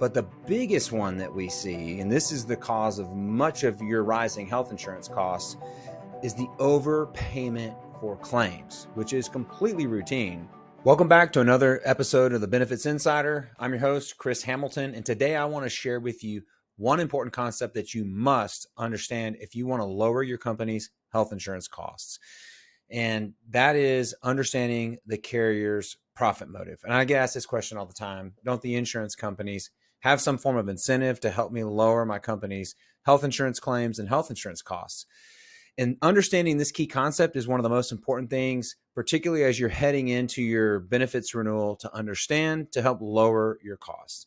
But the biggest one that we see, and this is the cause of much of your rising health insurance costs, is the overpayment for claims, which is completely routine. Welcome back to another episode of the Benefits Insider. I'm your host, Chris Hamilton, and today I want to share with you one important concept that you must understand if you want to lower your company's health insurance costs. And that is understanding the carrier's profit motive. And I get asked this question all the time. Don't the insurance companies have some form of incentive to help me lower my company's health insurance claims and health insurance costs? And understanding this key concept is one of the most important things, particularly as you're heading into your benefits renewal, to understand to help lower your costs.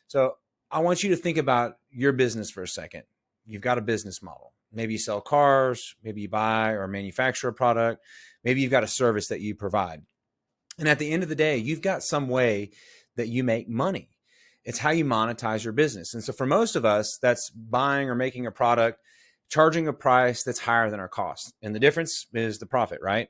So I want you to think about your business for a second. You've got a business model. Maybe you sell cars, maybe you buy or manufacture a product, maybe you've got a service that you provide. And at the end of the day, you've got some way that you make money. It's how you monetize your business. And so for most of us, that's buying or making a product, charging a price that's higher than our cost. And the difference is the profit, right?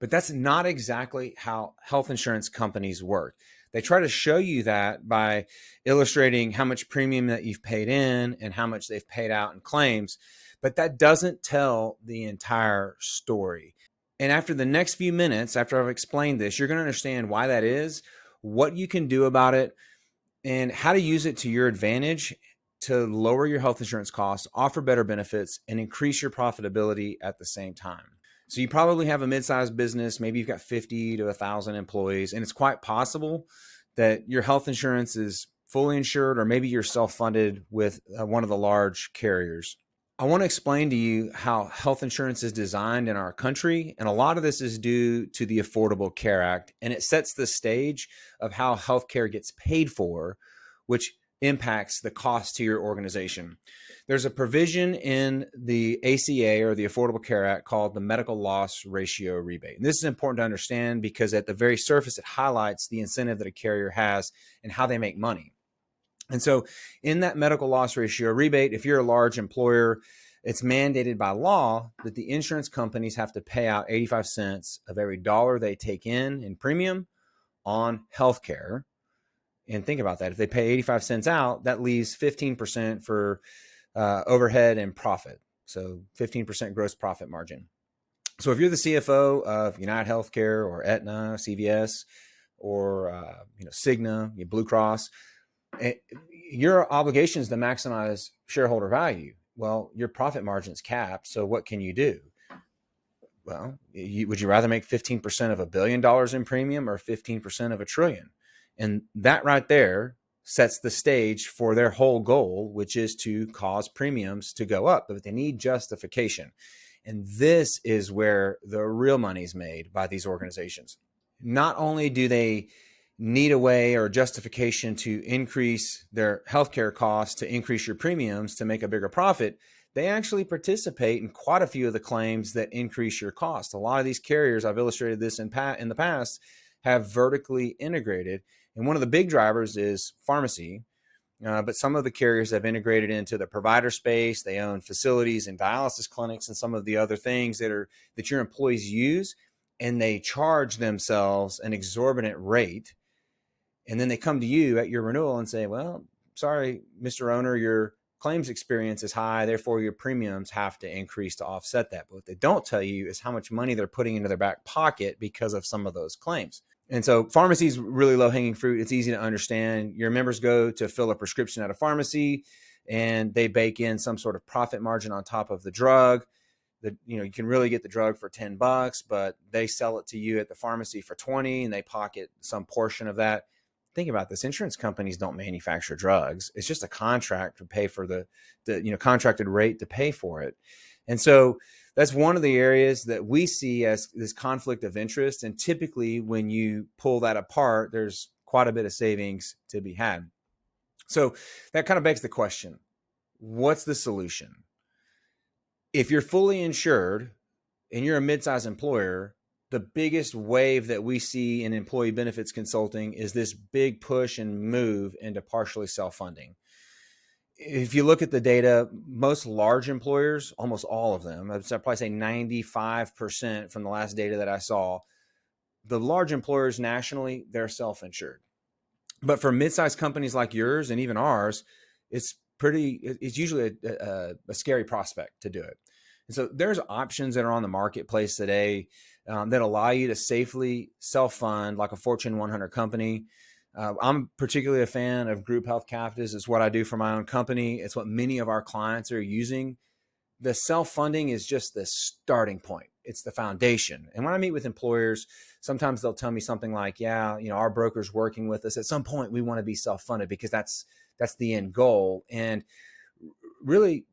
But that's not exactly how health insurance companies work. They try to show you that by illustrating how much premium that you've paid in and how much they've paid out in claims, but that doesn't tell the entire story. And after the next few minutes, after I've explained this, you're going to understand why that is, what you can do about it, and how to use it to your advantage to lower your health insurance costs, offer better benefits, and increase your profitability at the same time. So you probably have a mid-sized business, maybe you've got 50 to 1,000 employees, and it's quite possible that your health insurance is fully insured, or maybe you're self-funded with one of the large carriers. I want to explain to you how health insurance is designed in our country, and a lot of this is due to the Affordable Care Act, and it sets the stage of how healthcare gets paid for, which impacts the cost to your organization. There's a provision in the ACA, or the Affordable Care Act, called the medical loss ratio rebate. And this is important to understand because at the very surface, it highlights the incentive that a carrier has and how they make money. And so in that medical loss ratio rebate, if you're a large employer, it's mandated by law that the insurance companies have to pay out 85 cents of every dollar they take in premium on healthcare. And think about that. If they pay 85 cents out, that leaves 15% for overhead and profit. So 15% gross profit margin. So if you're the CFO of United Healthcare or Aetna, CVS, or Cigna, Blue Cross, your obligation is to maximize shareholder value. Well, your profit margin is capped. So what can you do? Well, would you rather make 15% of $1 billion in premium or 15% of $1 trillion? And that right there sets the stage for their whole goal, which is to cause premiums to go up, but they need justification. And this is where the real money is made by these organizations. Not only do they need a way or justification to increase their healthcare costs, to increase your premiums, to make a bigger profit, they actually participate in quite a few of the claims that increase your cost. A lot of these carriers, I've illustrated this in the past, have vertically integrated. And one of the big drivers is pharmacy, but some of the carriers have integrated into the provider space. They own facilities and dialysis clinics and some of the other things that your employees use, and they charge themselves an exorbitant rate. And then they come to you at your renewal and say, well, sorry, Mr. Owner, your claims experience is high, therefore your premiums have to increase to offset that. But what they don't tell you is how much money they're putting into their back pocket because of some of those claims. And so pharmacy is really low-hanging fruit. It's easy to understand. Your members go to fill a prescription at a pharmacy, and they bake in some sort of profit margin on top of the drug. You can really get the drug for $10, but they sell it to you at the pharmacy for $20, and they pocket some portion of that. Think about this. Insurance companies don't manufacture drugs. It's just a contract to pay for the contracted rate to pay for it. And so that's one of the areas that we see as this conflict of interest. And typically when you pull that apart, there's quite a bit of savings to be had. So that kind of begs the question, what's the solution? If you're fully insured and you're a mid-sized employer, the biggest wave that we see in employee benefits consulting is this big push and move into partially self-funding. If you look at the data, most large employers, almost all of them, I'd probably say 95% from the last data that I saw, the large employers nationally, they're self-insured. But for mid-sized companies like yours and even ours, it's usually a scary prospect to do it. And so there's options that are on the marketplace today that allow you to safely self-fund like a Fortune 100 company. I'm particularly a fan of group health captives. It's what I do for my own company. It's what many of our clients are using. The self-funding is just the starting point. It's the foundation. And when I meet with employers, sometimes they'll tell me something like, yeah, our broker's working with us. At some point, we want to be self-funded because that's the end goal. And really,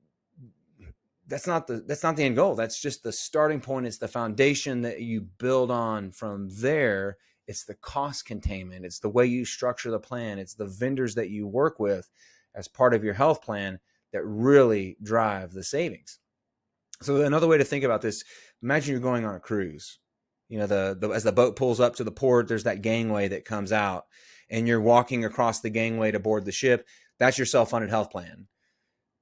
that's not the end goal. That's just the starting point. It's the foundation that you build on from there. It's the cost containment. It's the way you structure the plan. It's the vendors that you work with as part of your health plan that really drive the savings. So another way to think about this, imagine you're going on a cruise. As the boat pulls up to the port, there's that gangway that comes out and you're walking across the gangway to board the ship. That's your self-funded health plan.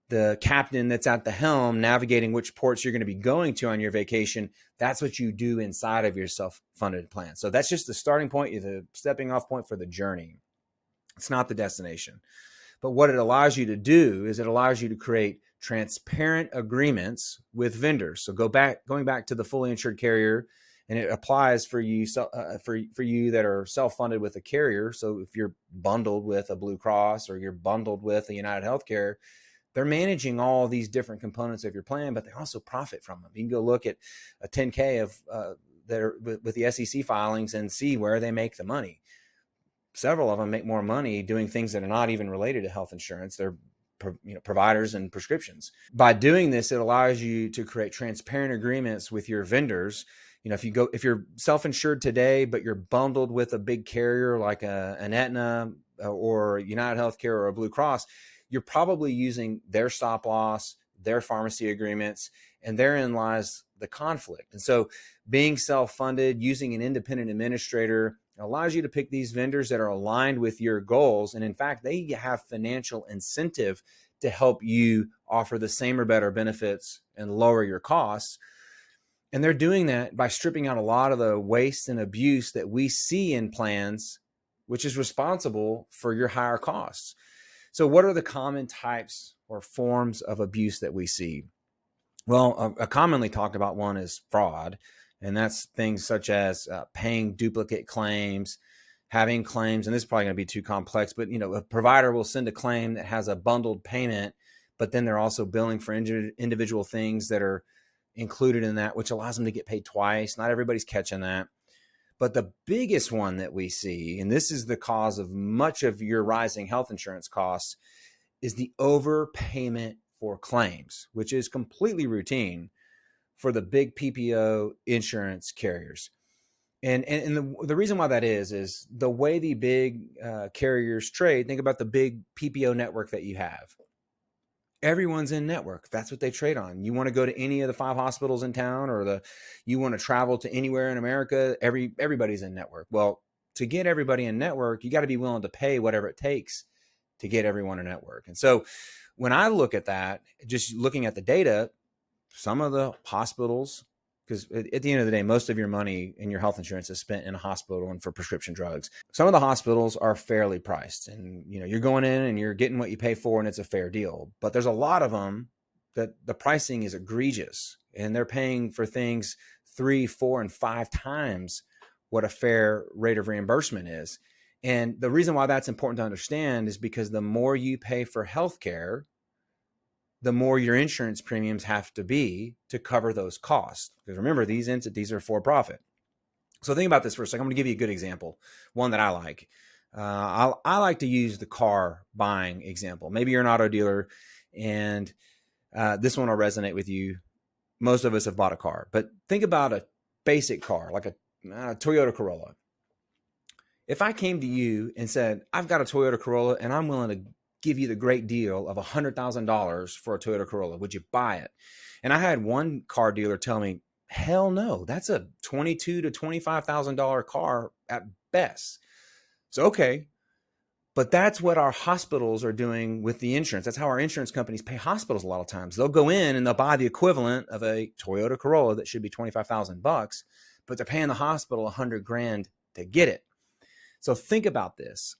The captain that's at the helm navigating which ports you're going to be going to on your vacation, that's what you do inside of your self-funded plan. So that's just the starting point, the stepping off point for the journey. It's not the destination. But what it allows you to do is it allows you to create transparent agreements with vendors. So going back to the fully insured carrier, and it applies for you for you that are self-funded with a carrier. So if you're bundled with a Blue Cross or you're bundled with a United Healthcare, they're managing all these different components of your plan, but they also profit from them. You can go look at a 10K of that are with the SEC filings and see where they make the money. Several of them make more money doing things that are not even related to health insurance. They're providers and prescriptions. By doing this, it allows you to create transparent agreements with your vendors. If you're self-insured today, but you're bundled with a big carrier like an Aetna or United Healthcare or a Blue Cross, you're probably using their stop loss, their pharmacy agreements, and therein lies the conflict. And so being self-funded, using an independent administrator allows you to pick these vendors that are aligned with your goals. And in fact, they have financial incentive to help you offer the same or better benefits and lower your costs. And they're doing that by stripping out a lot of the waste and abuse that we see in plans, which is responsible for your higher costs. So what are the common types or forms of abuse that we see? Well, a commonly talked about one is fraud. And that's things such as paying duplicate claims, having claims, and this is probably going to be too complex, but a provider will send a claim that has a bundled payment, but then they're also billing for individual things that are included in that, which allows them to get paid twice. Not everybody's catching that. But the biggest one that we see, and this is the cause of much of your rising health insurance costs, is the overpayment for claims, which is completely routine for the big PPO insurance carriers. And the reason why that is the way the big carriers trade. Think about the big PPO network that you have. Everyone's in network. That's what they trade on. You want to go to any of the 5 hospitals in town, or you want to travel to anywhere in America, everybody's in network. Well, to get everybody in network, you got to be willing to pay whatever it takes to get everyone in network. And so when I look at that, just looking at the data, some of the hospitals, because at the end of the day, most of your money in your health insurance is spent in a hospital and for prescription drugs. Some of the hospitals are fairly priced, and you're going in and you're getting what you pay for, and it's a fair deal. But there's a lot of them that the pricing is egregious, and they're paying for things 3, 4, and 5 times what a fair rate of reimbursement is. And the reason why that's important to understand is because the more you pay for healthcare, the more your insurance premiums have to be to cover those costs. Because remember, these entities are for profit. So think about this for a second. I'm going to give you a good example, one that I like. I like to use the car buying example. Maybe you're an auto dealer, and this one will resonate with you. Most of us have bought a car, but think about a basic car, like a Toyota Corolla. If I came to you and said, I've got a Toyota Corolla and I'm willing to give you the great deal of $100,000 for a Toyota Corolla, would you buy it? And I had one car dealer tell me, hell no, that's a $22,000 to $25,000 car at best. So, okay, but that's what our hospitals are doing with the insurance. That's how our insurance companies pay hospitals a lot of times. They'll go in and they'll buy the equivalent of a Toyota Corolla that should be $25,000, but they're paying the hospital $100,000 to get it. So think about this.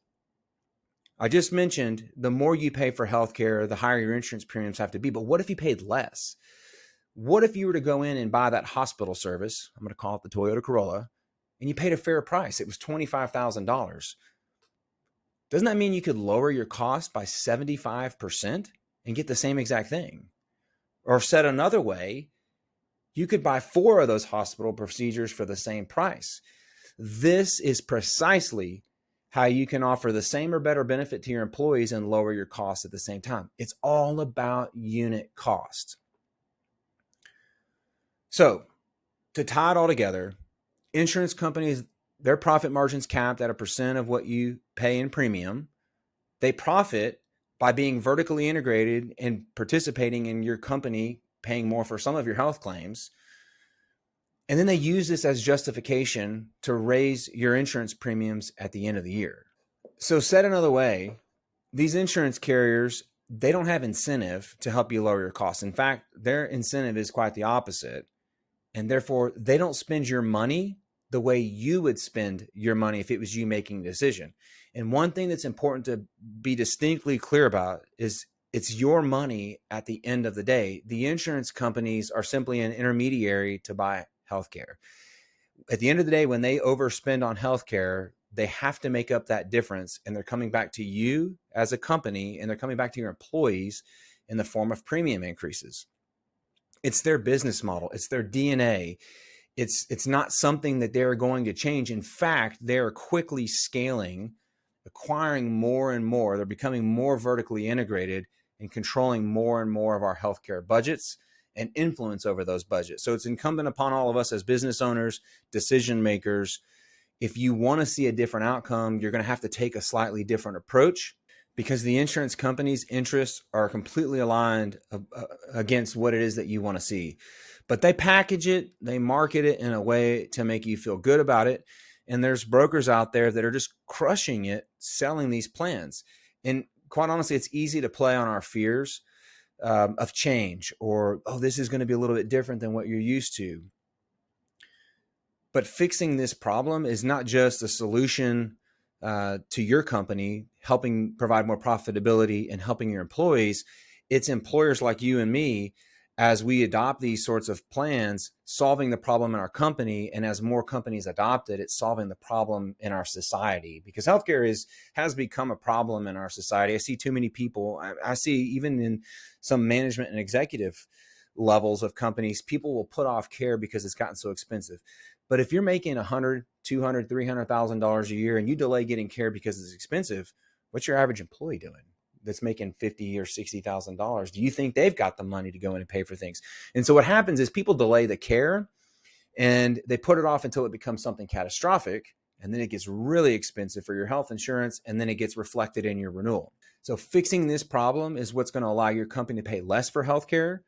I just mentioned the more you pay for healthcare, the higher your insurance premiums have to be. But what if you paid less? What if you were to go in and buy that hospital service? I'm going to call it the Toyota Corolla, and you paid a fair price. It was $25,000. Doesn't that mean you could lower your cost by 75% and get the same exact thing? Or said another way, you could buy 4 of those hospital procedures for the same price. This is precisely how you can offer the same or better benefit to your employees and lower your costs at the same time. It's all about unit cost. So to tie it all together, insurance companies, their profit margin's capped at a percent of what you pay in premium. They profit by being vertically integrated and participating in your company, paying more for some of your health claims. And then they use this as justification to raise your insurance premiums at the end of the year. So said another way, these insurance carriers, they don't have incentive to help you lower your costs. In fact, their incentive is quite the opposite. And therefore, they don't spend your money the way you would spend your money if it was you making the decision. And one thing that's important to be distinctly clear about is it's your money at the end of the day. The insurance companies are simply an intermediary to buy healthcare. At the end of the day, when they overspend on healthcare, they have to make up that difference, and they're coming back to you as a company, and they're coming back to your employees in the form of premium increases. It's their business model. It's their DNA. It's not something that they're going to change. In fact, they're quickly scaling, acquiring more and more. They're becoming more vertically integrated and controlling more and more of our healthcare budgets and influence over those budgets. So it's incumbent upon all of us as business owners, decision makers. If you want to see a different outcome, you're going to have to take a slightly different approach, because the insurance company's interests are completely aligned against what it is that you want to see. But they package it, they market it in a way to make you feel good about it. And there's brokers out there that are just crushing it, selling these plans. And quite honestly, it's easy to play on our fears of change, or, oh, this is going to be a little bit different than what you're used to. But fixing this problem is not just a solution to your company, helping provide more profitability and helping your employees. It's employers like you and me, as we adopt these sorts of plans, solving the problem in our company. And as more companies adopt it, it's solving the problem in our society, because healthcare has become a problem in our society. I see too many people. I see even in some management and executive levels of companies, people will put off care because it's gotten so expensive. But if you're making $100,000, $200,000, $300,000 a year and you delay getting care because it's expensive, what's your average employee doing that's making $50,000 or $60,000? Do you think they've got the money to go in and pay for things? And so what happens is people delay the care and they put it off until it becomes something catastrophic. And then it gets really expensive for your health insurance, and then it gets reflected in your renewal. So fixing this problem is what's going to allow your company to pay less for healthcare,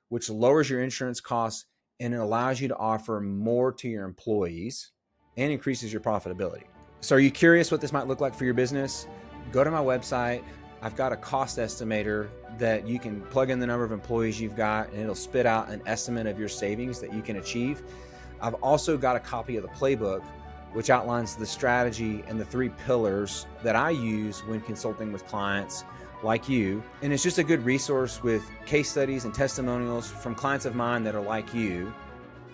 which lowers your insurance costs, and it allows you to offer more to your employees and increases your profitability. So are you curious what this might look like for your business? Go to my website. I've got a cost estimator that you can plug in the number of employees you've got, and it'll spit out an estimate of your savings that you can achieve. I've also got a copy of the playbook, which outlines the strategy and the 3 pillars that I use when consulting with clients like you. And it's just a good resource with case studies and testimonials from clients of mine that are like you,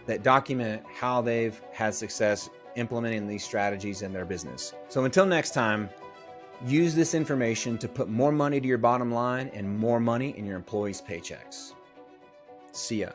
that document how they've had success implementing these strategies in their business. So until next time, use this information to put more money to your bottom line and more money in your employees' paychecks. See ya.